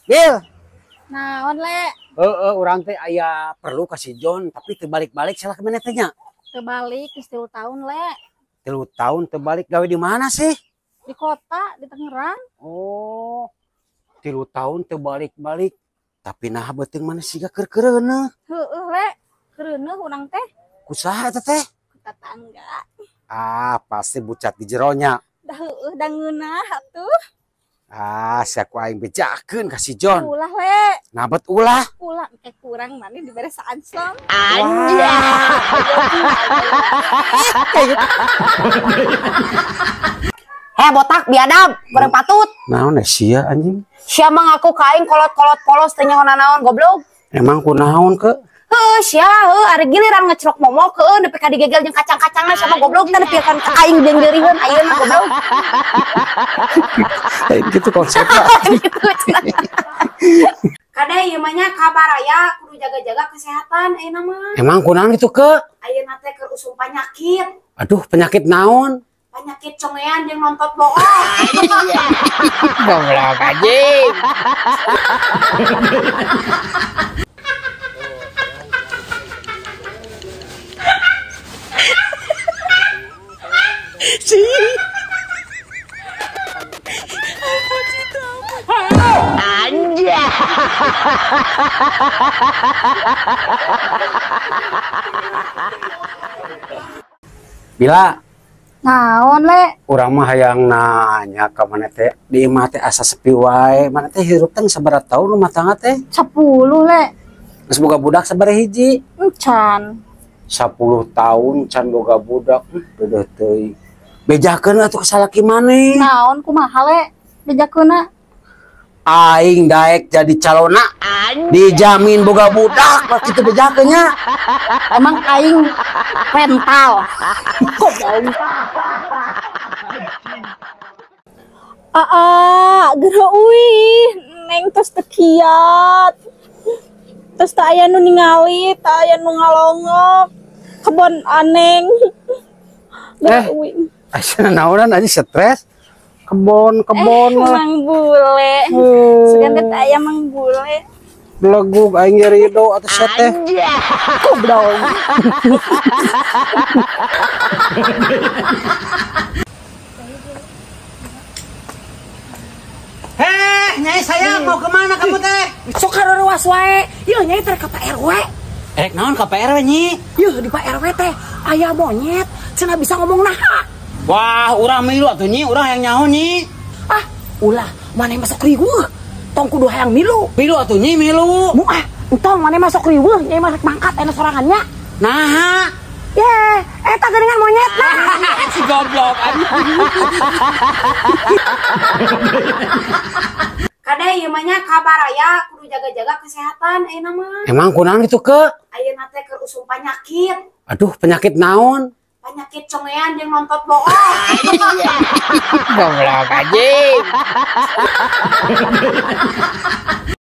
Bil. Naon le? Urang teh aya perlu kasih John, tapi terbalik-balik salah kemana teh nya? Kebalik geus 3 tahun le. 3 tahun terbalik gawe di mana sih? Di kota, di Tangerang. Oh. 3 tahun terbalik-balik. Tapi nah beuteung mana siga keur-keureuneuh. Heueuh le. Keureuneuh urang teh. Kusaha eta teh? Ku tetangga. Ah, pasti bucat di jeronya. Da heueuh da ngeunah atuh. Ah, sia ku aing bejakeun kasih John. Ulah le. Nabet ulah. Ulah engke kurang mani dibere saansam. Anjay. Heh botak biadab, bareng patut. Naon sia anjing? Sia mah ngaku kaing kolot-kolot polos teh nyaho naon goblok. Emang kunaon ke? Heuh sia ari giliran ngecrok momok heuh nepi ka digegel jeung kacang-kacangna sama goblok teh nepi ka aing deungeurieun ayeuna goblok. Gitu konsepnya. Kade ieu mah nya kabar aya kudu jaga-jaga kesehatan ayeuna mah. Emang kunaon itu ke? Ayeuna teh keur usum penyakit. Aduh, penyakit naon? Penyakit congean jeung nontot bohong. Goblok anjing. Bila Naon le? urang mah hayang nanya ka mana teh di imah teh asa sepi wae, mana teh hirup teh sabaraha taun rumah tangga teh? 10 le. Geus boga budak sabaraha hiji? Encan. 10 tahun can boga budak. Beueuh teuing. Bejakeun atuh kasalaki maneh. Naon kumaha le? Bejakeuna. Aing daek jadi calona. Dijamin boga budak lah kitu bejakeun nya. Emang aing rental. Goblok. Geura euy, neng tos teu kiat. Tos teu aya nu ningali, teu aya nu ngalongok. Kebon aneng. Geura euy. Asa naonan aja stres. Kebon Mang bule. Sugan teh aya mang bule. belegug aing rido atuh sia teh. Goblok. Nyai saya mau kemana kamu teh? Sok karuruas wae. Yeuh nyai teh ka Pak RW. Naon ka PRW nyi? Yeuh di Pak RW teh aya monyet cenah bisa ngomong naha. Wah, urang milu atuh nyi, urang yang nyaho nyi. Ah, ulah maneh masuk riweuh. Tong kudu hayang milu. Milu atuh nyi, milu. Moal entong maneh masuk riweuh nyai mah rek mangkat aya sorangannya. Nah, Ye, eta geuningan monyet nah. si goblok anjing. Kade ieu mah nya kabar aya kudu jaga-jaga kesehatan ayeuna mah. Emang kunaon itu ke? Ayeuna teh keur usum penyakit. Aduh, penyakit naon? Penyakit congean jeung nontot bohong. Goblok anjing.